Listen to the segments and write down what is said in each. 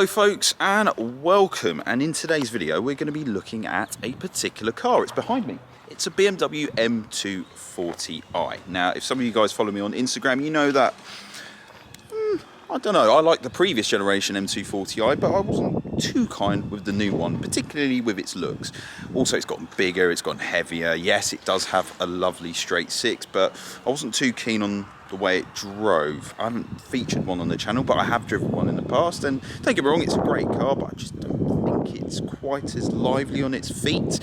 Hello folks and welcome, and in today's video we're going to be looking at a particular car. It's behind me. It's a BMW M240i. Now if some of you guys follow me on Instagram, you know that I don't know, I like the previous generation M240i, but I wasn't too kind with the new one, particularly with its looks. Also, it's gotten bigger, it's gotten heavier. Yes, it does have a lovely straight six, but I wasn't too keen on the way it drove. I haven't featured one on the channel, but I have driven one in the past, and don't get me wrong, it's a great car, but I just don't think it's quite as lively on its feet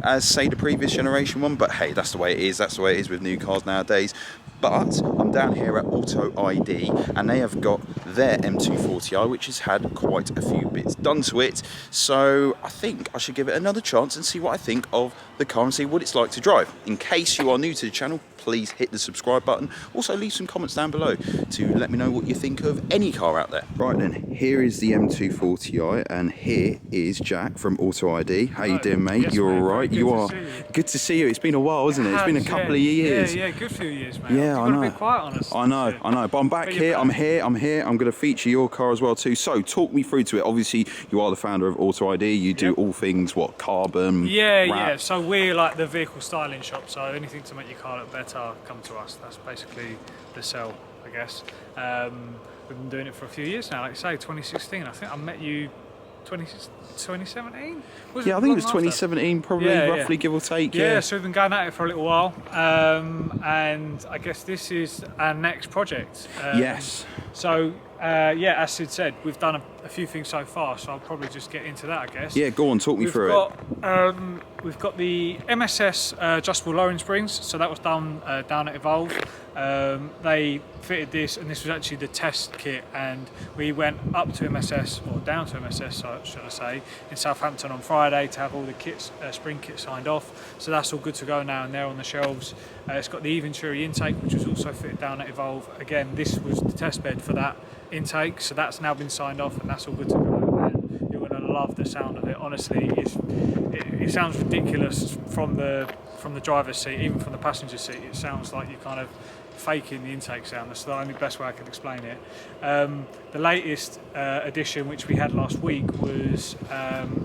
as, say, the previous generation one. But hey, that's the way it is. That's the way it is with new cars nowadays. But I'm down here at AUTOID, and they have got their M240i, which has had quite a few bits done to it. So I think I should give it another chance and see what I think of the car and see what it's like to drive. In case you are new to the channel, please hit the subscribe button. Also leave some comments down below to let me know what you think of any car out there. Right then, here is the M240i, and here is Jack from AUTOID. How you doing, mate? Yes, You're mate. all right? You are. Good to see you. It's been a while, hasn't it? It's been a couple of years. Yeah, good few years, mate. Yeah, I know. You've got to be quiet on us. I know. But I'm back here. I'm here. I'm going to feature your car as well too. So talk me through to it. Obviously, you are the founder of AUTOID. You do all things what, carbon. Yeah. So we're like the vehicle styling shop. So anything to make your car look better, come to us. That's basically the sell, I guess. We've been doing it for a few years now. Like I say, 2016. I think I met you 2017? Yeah, I think it was 2017, probably, roughly, give or take. Yeah, so we've been going at it for a little while, and I guess this is our next project. Yes. So, as Sid said, we've done a few things so far, so I'll probably just get into that, I guess. Yeah, go on, talk me through it. We've got the MSS adjustable lowering springs, so that was done down at Evolve. They fitted this, and this was actually the test kit, and we went up to MSS, or down to MSS, should I say, in Southampton on Friday to have all the kits, spring kits signed off. So that's all good to go now, and they're on the shelves. It's got the Venturi intake, which was also fitted down at Evolve. Again, this was the test bed for that intake, so that's now been signed off, and that's all good to go. And you're going to love the sound of it. Honestly, it sounds ridiculous from the driver's seat, even from the passenger seat. It sounds like you're kind of faking the intake sound. That's the only best way I can explain it. The latest addition, which we had last week, was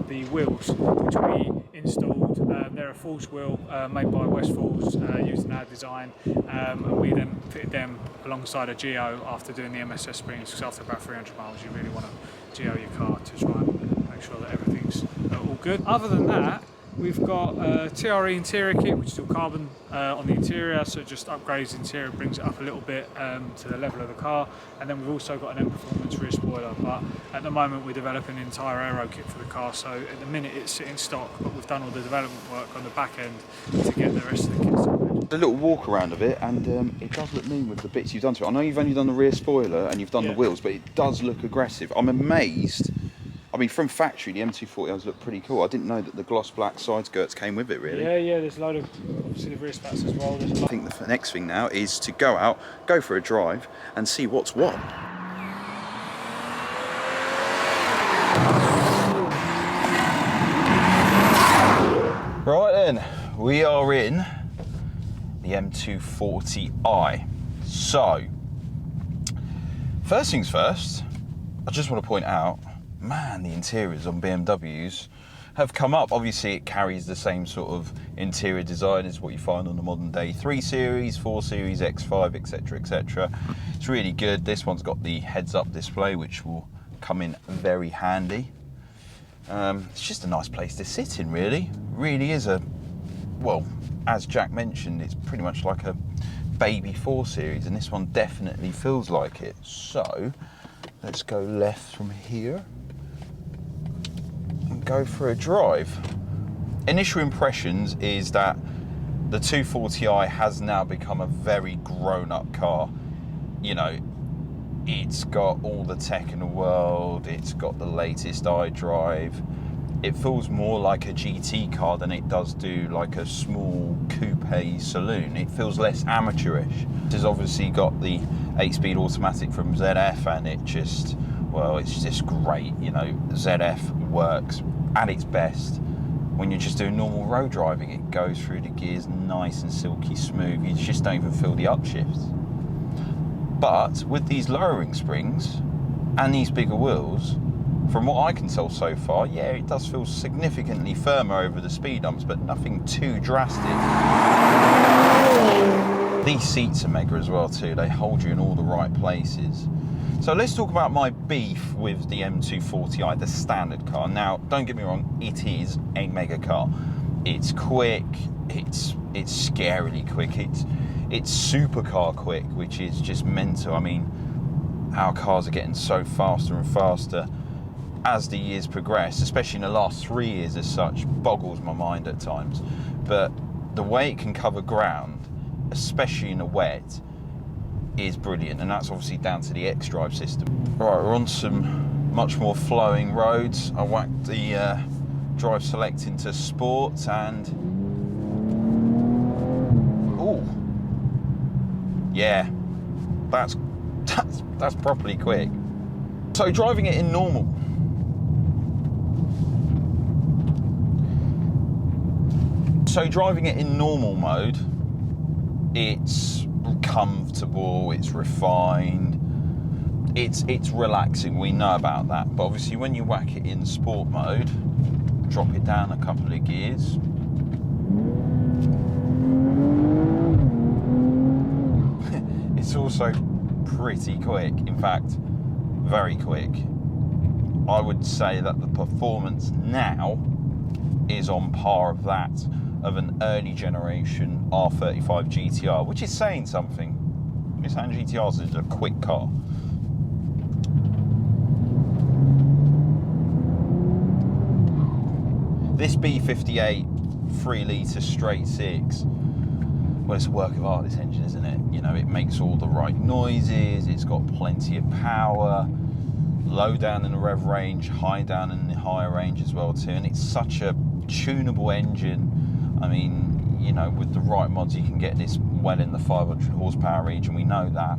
the wheels, which we installed. They're a forged wheel made by Westfalls, using our design, and we then fitted them alongside a Geo after doing the MSS springs, because after about 300 miles you really want to Geo your car to try and make sure that everything's all good. Other than that, we've got a TRE interior kit, which is still carbon on the interior, so it just upgrades the interior, brings it up a little bit to the level of the car. And then we've also got an M Performance rear spoiler, but at the moment we're developing an entire aero kit for the car, so at the minute it's sitting stock, but we've done all the development work on the back end to get the rest of the kit sorted. A little walk around of it, and it does look mean with the bits you've done to it. I know you've only done the rear spoiler and you've done the wheels, but it does look aggressive. I'm amazed. I mean, from factory, the M240i look pretty cool. I didn't know that the gloss black side skirts came with it, really. Yeah, there's a load of, obviously, the rear spats as well. I think the next thing now is to go out, go for a drive, and see what's what. Right then, we are in the M240i. So, first things first, I just want to point out, man, the interiors on BMWs have come up. Obviously, it carries the same sort of interior design as what you find on the modern day 3 Series, 4 Series, X5, etc, etc. It's really good. This one's got the heads-up display, which will come in very handy. It's just a nice place to sit in, really. Really is well, as Jack mentioned, it's pretty much like a baby 4 Series, and this one definitely feels like it. So, let's go left from here and go for a drive. Initial impressions is that the 240i has now become a very grown-up car. You know, it's got all the tech in the world, it's got the latest iDrive. It feels more like a GT car than it does do like a small coupe saloon. It feels less amateurish. It has obviously got the 8-speed automatic from ZF, and it just, well, it's just great. You know, ZF works at its best when you're just doing normal road driving. It goes through the gears nice and silky smooth. You just don't even feel the upshifts. But with these lowering springs and these bigger wheels, from what I can tell so far, yeah, it does feel significantly firmer over the speed bumps, but nothing too drastic. These seats are mega as well too. They hold you in all the right places. So let's talk about my beef with the M240i, the standard car. Now, don't get me wrong, it is a mega car. It's quick, it's scarily quick, it's supercar quick, which is just mental. I mean, our cars are getting so faster and faster as the years progress, especially in the last 3 years as such, boggles my mind at times. But the way it can cover ground, especially in the wet, is brilliant, and that's obviously down to the X-Drive system. Right, we're on some much more flowing roads. I whacked the drive select into sport, and oh yeah, that's properly quick. So driving it in normal, mode, it's comfortable, it's refined, it's relaxing. We know about that. But obviously when you whack it in sport mode, drop it down a couple of gears, it's also pretty quick. In fact, very quick. I would say that the performance now is on par of that of an early generation R35 GTR, which is saying something. Nissan GTRs is a quick car. This B58 3-litre straight six, well, it's a work of art, this engine, isn't it? You know, it makes all the right noises, it's got plenty of power, low down in the rev range, high down in the higher range as well too, and it's such a tunable engine. I mean, you know, with the right mods you can get this well in the 500 horsepower region, we know that.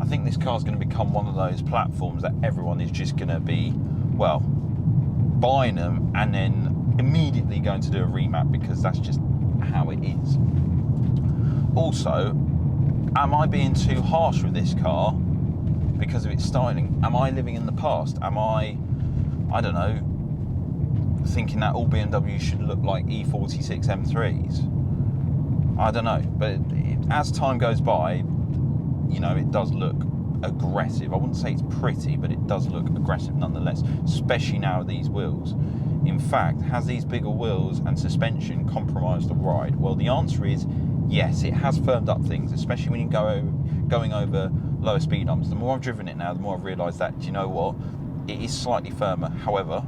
I think this car's going to become one of those platforms that everyone is just going to be, well, buying them and then immediately going to do a remap, because that's just how it is. Also, am I being too harsh with this car because of its styling? Am I living in the past? Am I don't know, thinking that all BMWs should look like E46 M3s? I don't know, but as time goes by, you know, it does look aggressive. I wouldn't say it's pretty, but it does look aggressive nonetheless, especially now with these wheels. In fact, has these bigger wheels and suspension compromised the ride? Well, the answer is yes, it has firmed up things, especially when you're going over lower speed bumps. The more I've driven it now, the more I've realised that, do you know what, it is slightly firmer. However,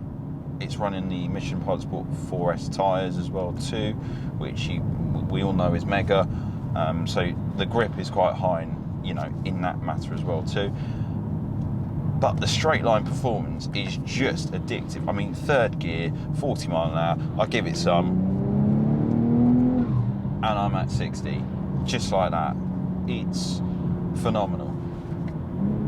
it's running the Michelin Pilot Sport 4S tyres as well too, which we all know is mega. So the grip is quite high, you know, in that matter as well too. But the straight line performance is just addictive. I mean, third gear, 40 mile an hour, I give it some, and I'm at 60, just like that. It's phenomenal.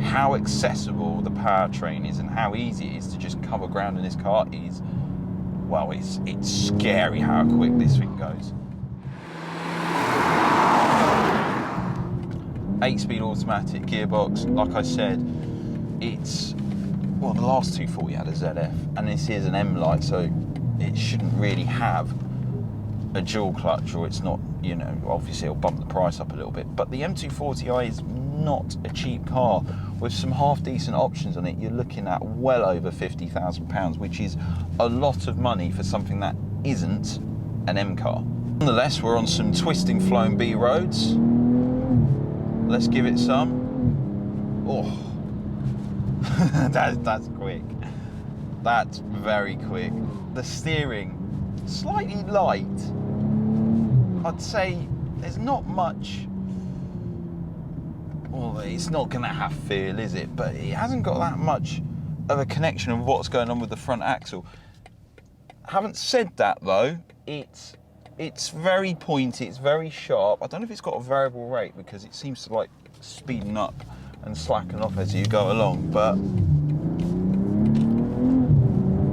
How accessible the powertrain is and how easy it is to just cover ground in this car is, well, it's scary how quick this thing goes. 8-speed automatic gearbox, like I said, it's, well, the last 240 had a ZF, and this is an M-Lite, so it shouldn't really have a dual clutch, or it's not, you know, obviously it'll bump the price up a little bit. But the M240i is not a cheap car. With some half decent options on it, you're looking at well over £50,000, which is a lot of money for something that isn't an M car. Nonetheless, we're on some twisting, flowing B roads. Let's give it some. Oh, that's quick. That's very quick. The steering, slightly light. I'd say there's not much. Well, it's not going to have feel, is it? But it hasn't got that much of a connection of what's going on with the front axle. Having said that, though, it's very pointy, it's very sharp. I don't know if it's got a variable rate, because it seems to like speeding up and slacking off as you go along, but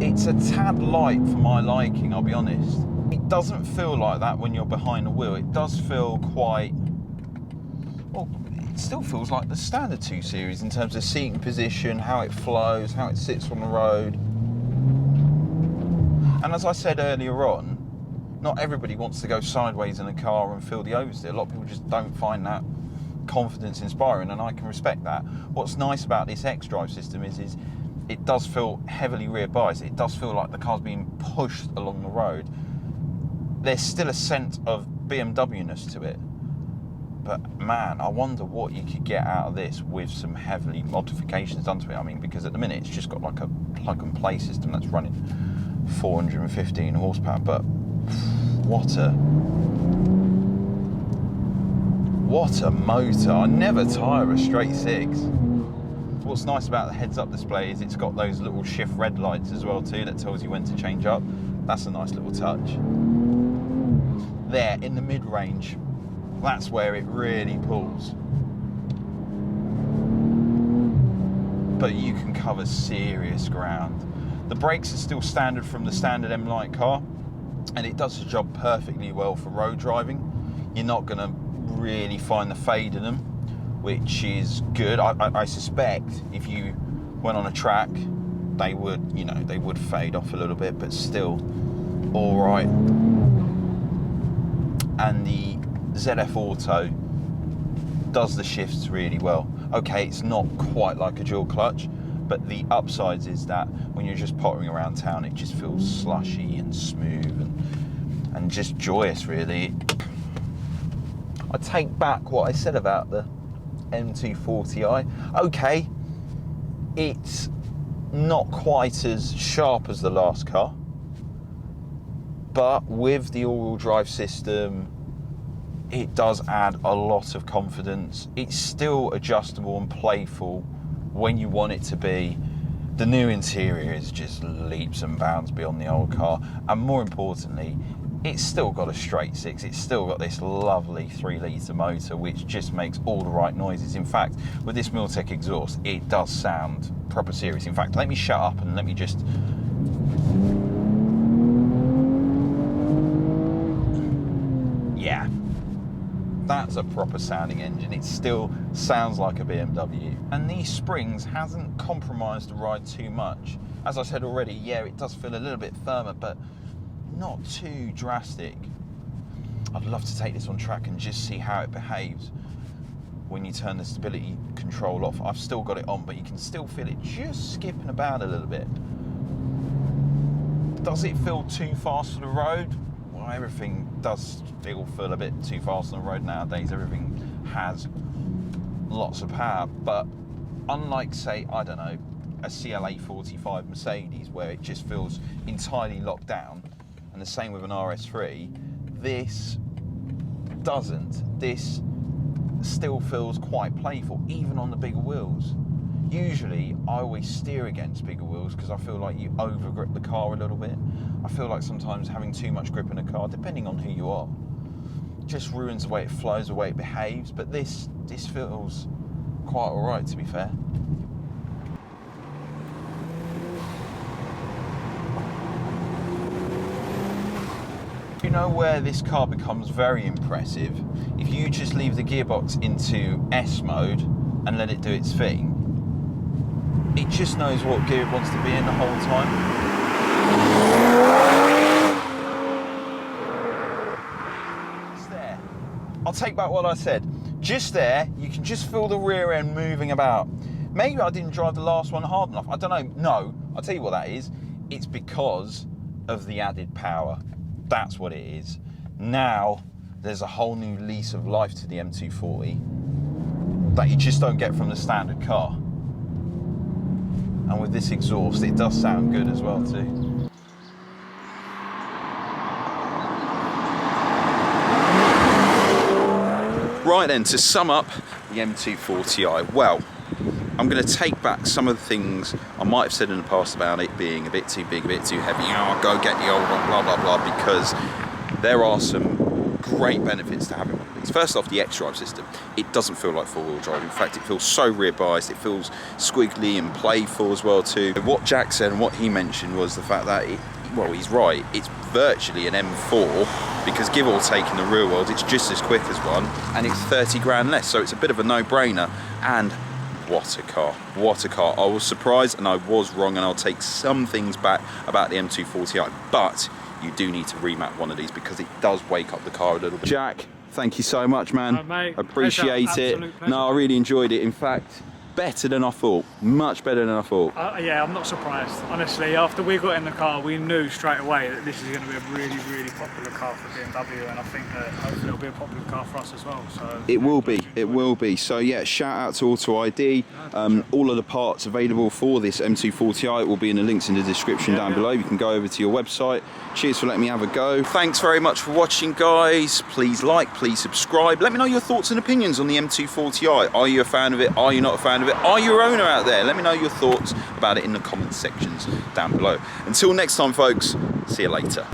it's a tad light for my liking, I'll be honest. It doesn't feel like that when you're behind the wheel. It does feel quite, well, it still feels like the standard 2 Series in terms of seating position, how it flows, how it sits on the road. And as I said earlier on, not everybody wants to go sideways in a car and feel the oversteer. A lot of people just don't find that confidence inspiring, and I can respect that. What's nice about this X-Drive system is it does feel heavily rear biased. It does feel like the car's being pushed along the road. There's still a sense of BMW-ness to it. But man, I wonder what you could get out of this with some heavily modifications done to it. I mean, because at the minute it's just got like a plug-and-play system that's running 415 horsepower, but what a motor. I never tire a straight 6. What's nice about the heads-up display is it's got those little shift red lights as well too, that tells you when to change up. That's a nice little touch. There, in the mid-range, that's where it really pulls. But you can cover serious ground. The brakes are still standard from the standard M-Lite car, and it does the job perfectly well for road driving. You're not going to really find the fade in them, which is good. I suspect if you went on a track, they would, you know, they would fade off a little bit, but still all right. And the ZF Auto does the shifts really well. Okay, it's not quite like a dual clutch, but the upsides is that when you're just pottering around town, it just feels slushy and smooth and just joyous, really. I take back what I said about the M240i. Okay, it's not quite as sharp as the last car, but with the all-wheel drive system, it does add a lot of confidence. It's still adjustable and playful when you want it to be. The new interior is just leaps and bounds beyond the old car, and more importantly, it's still got a straight 6. It's still got this lovely 3-litre motor, which just makes all the right noises. In fact, with this Miltech exhaust, it does sound proper serious. In fact, let me shut up and let me just... Yeah, that's a proper sounding engine. It still sounds like a BMW. And these springs hasn't compromised the ride too much. As I said already, yeah, it does feel a little bit firmer, but not too drastic. I'd love to take this on track and just see how it behaves when you turn the stability control off. I've still got it on, but you can still feel it just skipping about a little bit. Does it feel too fast for the road? Well, everything does still feel a bit too fast on the road nowadays. Everything has lots of power, but unlike, say, I don't know, a CLA 45 Mercedes, where it just feels entirely locked down, and the same with an RS3, this doesn't. This still feels quite playful, even on the bigger wheels. Usually, I always steer against bigger wheels because I feel like you over-grip the car a little bit. I feel like sometimes having too much grip in a car, depending on who you are, just ruins the way it flows, the way it behaves, but this feels quite all right, to be fair. You know where this car becomes very impressive? If you just leave the gearbox into S mode and let it do its thing, it just knows what gear it wants to be in the whole time. It's there. I'll take back what I said. Just there, you can just feel the rear end moving about. Maybe I didn't drive the last one hard enough. I don't know. No, I'll tell you what that is. It's because of the added power. That's what it is. Now, there's a whole new lease of life to the M240 that you just don't get from the standard car. And with this exhaust, it does sound good as well too. Right then, to sum up the M240i, well, I'm going to take back some of the things I might have said in the past about it being a bit too big, a bit too heavy. Oh, go get the old one, blah, blah, blah, because there are some great benefits to having one of these. First off, the X-Drive system. It doesn't feel like four-wheel drive. In fact, it feels so rear-biased. It feels squiggly and playful as well too. What Jack said and what he mentioned was the fact that well, he's right, it's virtually an M4, because give or take in the real world, it's just as quick as one, and it's 30 grand less, so it's a bit of a no-brainer. And what a car, what a car. I was surprised and I was wrong, and I'll take some things back about the M240i, but you do need to remap one of these because it does wake up the car a little bit. Jack, thank you so much, man. Mate, appreciate pleasure. it. No, I really enjoyed it. In fact, better than I thought, much better than I thought. Yeah, I'm not surprised. Honestly, after we got in the car, we knew straight away that this is going to be a really, really popular car for BMW, and I think that hopefully it'll be a popular car for us as well. So it will be, it will be. So yeah, shout out to AUTOID. All of the parts available for this M240i will be in the links in the description down below. You can go over to your website. Cheers for letting me have a go. Thanks very much for watching, guys. Please like, please subscribe. Let me know your thoughts and opinions on the M240i. Are you a fan of it? Are you not a fan of it? Are you a owner out there? Let me know your thoughts about it in the comment sections down below. Until next time, folks, see you later.